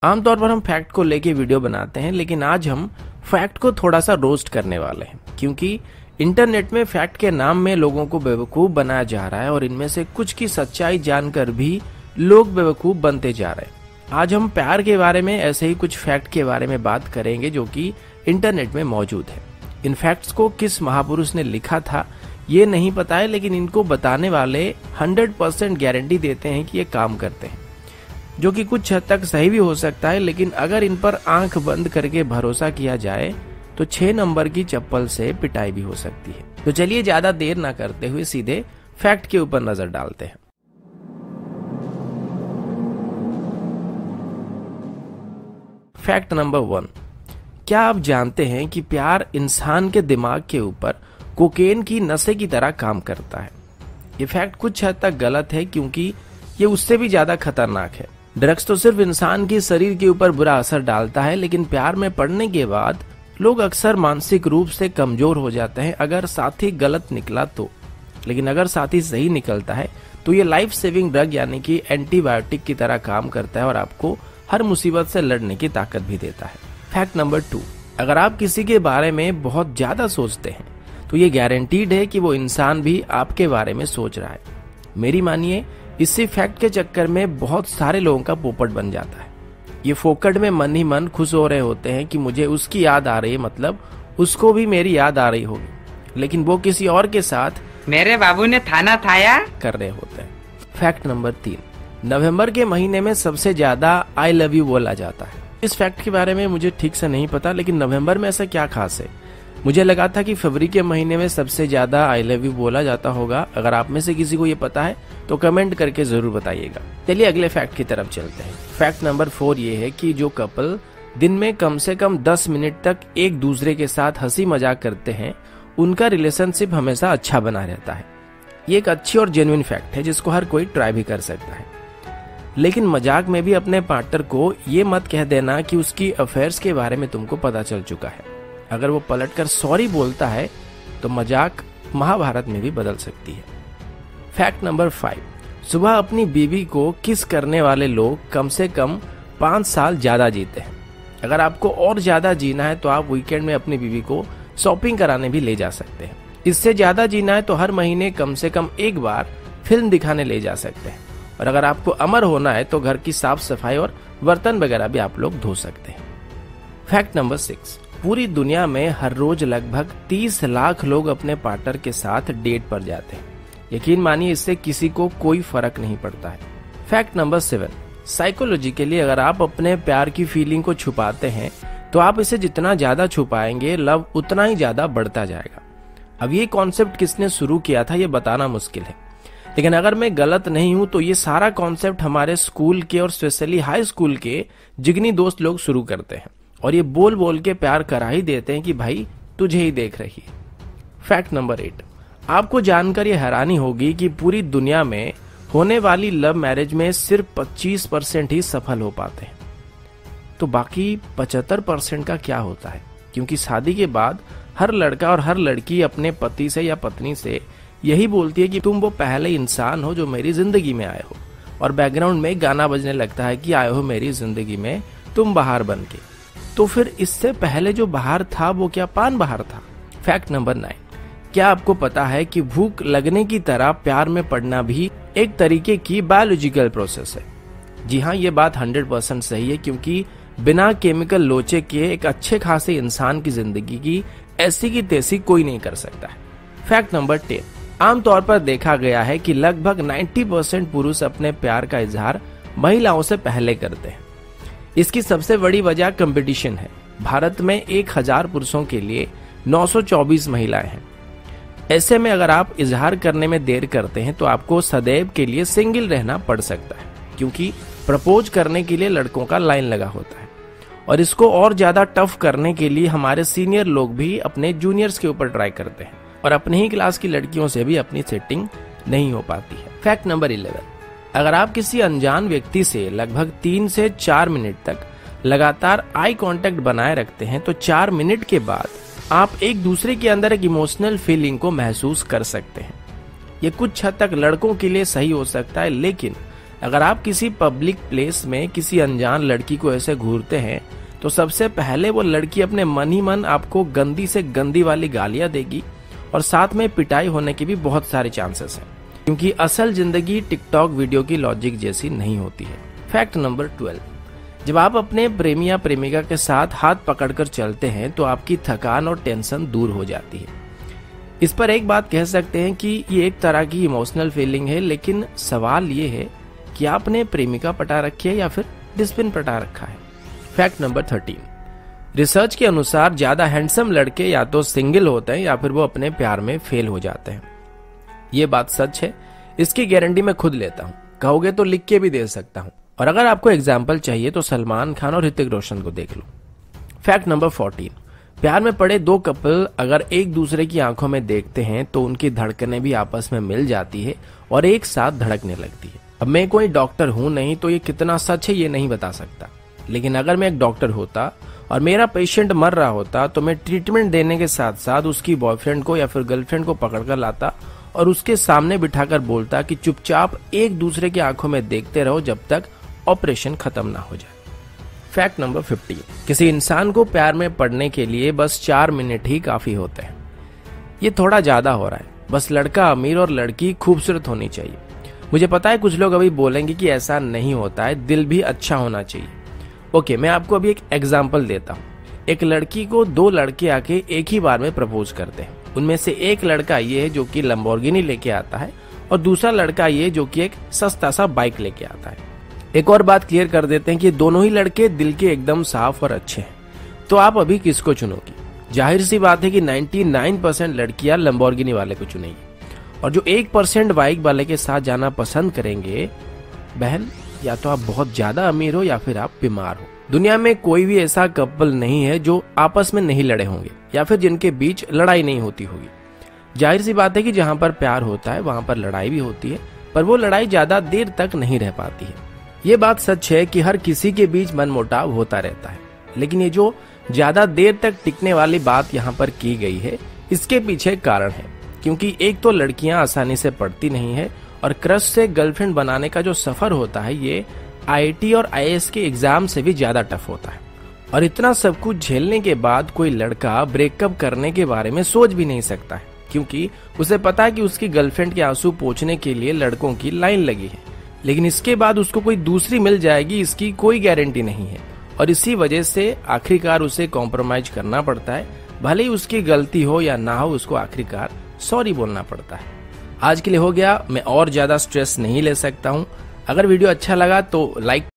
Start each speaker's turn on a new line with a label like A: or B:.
A: आमतौर पर हम फैक्ट को लेके वीडियो बनाते हैं, लेकिन आज हम फैक्ट को थोड़ा सा रोस्ट करने वाले हैं, क्योंकि इंटरनेट में फैक्ट के नाम में लोगों को बेवकूफ बनाया जा रहा है और इनमें से कुछ की सच्चाई जानकर भी लोग बेवकूफ बनते जा रहे हैं। आज हम प्यार के बारे में ऐसे ही कुछ फैक्ट के बारे में बात करेंगे जो कि इंटरनेट में मौजूद है। इन फैक्ट्स को किस महापुरुष ने लिखा था ये नहीं पता है, लेकिन इनको बताने वाले 100% गारंटी देते हैं कि ये काम करते हैं, जो कि कुछ हद तक सही भी हो सकता है। लेकिन अगर इन पर आंख बंद करके भरोसा किया जाए तो 6 नंबर की चप्पल से पिटाई भी हो सकती है। तो चलिए ज्यादा देर ना करते हुए सीधे फैक्ट के ऊपर नजर डालते हैं। फैक्ट नंबर 1, क्या आप जानते हैं कि प्यार इंसान के दिमाग के ऊपर कोकेन की नशे की तरह काम करता है। ये फैक्ट कुछ हद तक गलत है, क्योंकि ये उससे भी ज्यादा खतरनाक है। ड्रग्स तो सिर्फ इंसान के शरीर के ऊपर बुरा असर डालता है, लेकिन प्यार में पड़ने के बाद लोग अक्सर मानसिक रूप से कमजोर हो जाते हैं अगर साथी गलत निकला तो। लेकिन अगर साथी सही निकलता है तो ये लाइफ सेविंग ड्रग यानी कि एंटीबायोटिक की तरह काम करता है और आपको हर मुसीबत से लड़ने की ताकत भी देता है। फैक्ट नंबर 2, अगर आप किसी के बारे में बहुत ज्यादा सोचते हैं तो ये गारंटीड है कि वो इंसान भी आपके बारे में सोच रहा है। मेरी मानिए, इसी फैक्ट के चक्कर में बहुत सारे लोगों का पोपट बन जाता है। ये फोकट में मन ही मन खुश हो रहे होते हैं कि मुझे उसकी याद आ रही है, मतलब उसको भी मेरी याद आ रही होगी, लेकिन वो किसी और के साथ
B: मेरे बाबू ने थाना थाया
A: कर रहे होते हैं। फैक्ट नंबर 3, नवंबर के महीने में सबसे ज्यादा आई लव यू बोला जाता है। इस फैक्ट के बारे में मुझे ठीक से नहीं पता, लेकिन नवंबर में ऐसा क्या खास है? मुझे लगा था कि फरवरी के महीने में सबसे ज्यादा आई लव यू बोला जाता होगा। अगर आप में से किसी को ये पता है तो कमेंट करके जरूर बताइएगा। चलिए अगले फैक्ट की तरफ चलते हैं। फैक्ट नंबर 4 ये है कि जो कपल दिन में कम से कम 10 मिनट तक एक दूसरे के साथ हंसी मजाक करते हैं, उनका रिलेशनशिप हमेशा अच्छा बना रहता है। ये एक अच्छी और जेन्युइन फैक्ट है जिसको हर कोई ट्राई भी कर सकता है। लेकिन मजाक में भी अपने पार्टनर को ये मत कह देना कि उसकी अफेयर्स के बारे में तुमको पता चल चुका है। अगर वो पलटकर सॉरी बोलता है तो मजाक महाभारत में भी बदल सकती है। फैक्ट नंबर 5, सुबह अपनी बीवी को किस करने वाले लोग कम से कम 5 साल ज्यादा जीते हैं। अगर आपको और ज्यादा जीना है तो आप वीकेंड में अपनी बीवी को शॉपिंग कराने भी ले जा सकते हैं। इससे ज्यादा जीना है तो हर महीने कम से कम एक बार फिल्म दिखाने ले जा सकते हैं। और अगर आपको अमर होना है तो घर की साफ सफाई और बर्तन वगैरह भी आप लोग धो सकते हैं। फैक्ट नंबर 6, पूरी दुनिया में हर रोज लगभग 30 लाख लोग अपने पार्टनर के साथ डेट पर जाते हैं। यकीन मानिए, इससे किसी को कोई फर्क नहीं पड़ता है। फैक्ट नंबर 7, साइकोलॉजिकली अगर आप अपने प्यार की फीलिंग को छुपाते हैं तो आप इसे जितना ज्यादा छुपाएंगे लव उतना ही ज्यादा बढ़ता जाएगा। अब ये कॉन्सेप्ट किसने शुरू किया था ये बताना मुश्किल है, लेकिन अगर मैं गलत नहीं हूं तो ये सारा कॉन्सेप्ट हमारे स्कूल के और स्पेशली हाई स्कूल के जिगनी दोस्त लोग शुरू करते हैं और ये बोल बोल के प्यार करा ही देते हैं कि भाई तुझे ही देख रही है। फैक्ट नंबर 8, आपको जानकर ये हैरानी होगी कि पूरी दुनिया में होने वाली लव मैरिज में सिर्फ 25% ही सफल हो पाते हैं। तो बाकी 75% का क्या होता है? क्योंकि शादी के बाद हर लड़का और हर लड़की अपने पति से या पत्नी से यही बोलती है कि तुम वो पहले इंसान हो जो मेरी जिंदगी में आए हो, और बैकग्राउंड में गाना बजने लगता है कि आए हो मेरी जिंदगी में तुम बाहर बन के। तो फिर इससे पहले जो बाहर था वो क्या पान बाहर था? फैक्ट नंबर 9, क्या आपको पता है कि भूख लगने की तरह प्यार में पड़ना भी एक तरीके की बायोलॉजिकल प्रोसेस है? जी हाँ, ये बात 100% सही है, क्योंकि बिना केमिकल लोचे के एक अच्छे खासे इंसान की जिंदगी की ऐसी की तैसी कोई नहीं कर सकता है। फैक्ट नंबर 10, आमतौर पर देखा गया है कि लगभग 90% पुरुष अपने प्यार का इजहार महिलाओं से पहले करते हैं। इसकी सबसे बड़ी वजह कंपटीशन है। भारत में 1000 पुरुषों के लिए 924 महिलाएं हैं। ऐसे में अगर आप इजहार करने में देर करते हैं तो आपको सदैव के लिए सिंगल रहना पड़ सकता है, क्योंकि प्रपोज करने के लिए लड़कों का लाइन लगा होता है। और इसको और ज्यादा टफ करने के लिए हमारे सीनियर लोग भी अपने जूनियर्स के ऊपर ट्राई करते हैं और अपने ही क्लास की लड़कियों से भी अपनी सेटिंग नहीं हो पाती है। फैक्ट नंबर 11, अगर आप किसी अनजान व्यक्ति से लगभग 3 से 4 मिनट तक लगातार आई कांटेक्ट बनाए रखते हैं तो 4 मिनट के बाद आप एक दूसरे के अंदर एक इमोशनल फीलिंग को महसूस कर सकते हैं। ये कुछ हद तक लड़कों के लिए सही हो सकता है, लेकिन अगर आप किसी पब्लिक प्लेस में किसी अनजान लड़की को ऐसे घूरते हैं तो सबसे पहले वो लड़की अपने मन ही मन आपको गंदी से गंदी वाली गालियां देगी और साथ में पिटाई होने के भी बहुत सारे चांसेस हैं, क्योंकि असल जिंदगी टिकटॉक वीडियो की लॉजिक जैसी नहीं होती है। फैक्ट नंबर 12, जब आप अपने प्रेमी या प्रेमिका के साथ हाथ पकड़कर चलते हैं तो आपकी थकान और टेंशन दूर हो जाती है। इस पर एक बात कह सकते हैं कि ये एक तरह की इमोशनल फीलिंग है, लेकिन सवाल ये है कि आपने प्रेमिका पटा रखी है या फिर डिस्पिन पटा रखा है। फैक्ट नंबर 13, रिसर्च के अनुसार ज्यादा हैंडसम लड़के या तो सिंगल होते हैं या फिर वो अपने प्यार में फेल हो जाते हैं। ये बात सच है, इसकी गारंटी मैं खुद लेता हूँ, कहोगे तो लिख के भी दे सकता हूँ। और अगर आपको एग्जाम्पल चाहिए तो सलमान खान और ऋतिक रोशन को देख लो। फैक्ट नंबर 14, प्यार में पड़े दो कपल अगर एक दूसरे की आंखों में देखते हैं तो उनकी धड़कनें भी आपस में मिल जाती है और एक साथ धड़कने लगती है। अब मैं कोई डॉक्टर हूं नहीं तो ये कितना सच है ये नहीं बता सकता, लेकिन अगर मैं एक डॉक्टर होता और मेरा पेशेंट मर रहा होता तो मैं ट्रीटमेंट देने के साथ साथ उसकी बॉयफ्रेंड को या फिर गर्लफ्रेंड को पकड़कर लाता और उसके सामने बिठाकर बोलता कि चुपचाप एक दूसरे की आंखों में देखते रहो जब तक ऑपरेशन खत्म ना हो जाए। फैक्ट नंबर 15, किसी इंसान को प्यार में पड़ने के लिए बस 4 मिनट ही काफी होते हैं। ये थोड़ा ज्यादा हो रहा है, बस लड़का अमीर और लड़की खूबसूरत होनी चाहिए। मुझे पता है कुछ लोग अभी बोलेंगे कि ऐसा नहीं होता है, दिल भी अच्छा होना चाहिए। ओके, मैं आपको अभी एक एग्जाम्पल देता हूँ। एक लड़की को 2 लड़के आके एक ही बार में प्रपोज करते हैं। उनमें से एक लड़का ये है जो कि लंबोर्गिनी लेके आता है और दूसरा लड़का ये जो कि एक सस्ता सा बाइक लेके आता है। एक और बात क्लियर कर देते हैं कि दोनों ही लड़के दिल के एकदम साफ और अच्छे हैं, तो आप अभी किसको चुनोगी? जाहिर सी बात है कि 99% लड़कियां लंबोर्गिनी वाले को चुनेगी और जो 1% बाइक वाले के साथ जाना पसंद करेंगे, बहन या तो आप बहुत ज्यादा अमीर हो या फिर आप बीमार हो। दुनिया में कोई भी ऐसा कपल नहीं है जो आपस में नहीं लड़े होंगे या फिर जिनके बीच लड़ाई नहीं होती होगी। जाहिर सी बात है कि जहां पर प्यार होता है वहां पर लड़ाई भी होती है, पर वो लड़ाई ज्यादा देर तक नहीं रह पाती है। ये बात सच है कि हर किसी के बीच मनमुटाव होता रहता है, लेकिन ये जो ज्यादा देर तक टिकने वाली बात यहाँ पर की गई है, इसके पीछे कारण है। क्योंकि एक तो लड़कियां आसानी से पढ़ती नहीं है और क्रश से गर्लफ्रेंड बनाने का जो सफर होता है ये IIT और IAS के एग्जाम से भी ज्यादा टफ होता है। और इतना सब कुछ झेलने के बाद कोई लड़का ब्रेकअप करने के बारे में सोच भी नहीं सकता है, क्योंकि उसे पता है कि उसकी गर्लफ्रेंड के आंसू पोंछने के लिए लड़कों की लाइन लगी है, लेकिन इसके बाद उसको कोई दूसरी मिल जाएगी इसकी कोई गारंटी नहीं है। और इसी वजह से आखिरकार उसे कॉम्प्रोमाइज करना पड़ता है, भले ही उसकी गलती हो या ना हो, उसको आखिरकार सॉरी बोलना पड़ता है। आज के लिए हो गया, मैं और ज्यादा स्ट्रेस नहीं ले सकता हूँ। अगर वीडियो अच्छा लगा तो लाइक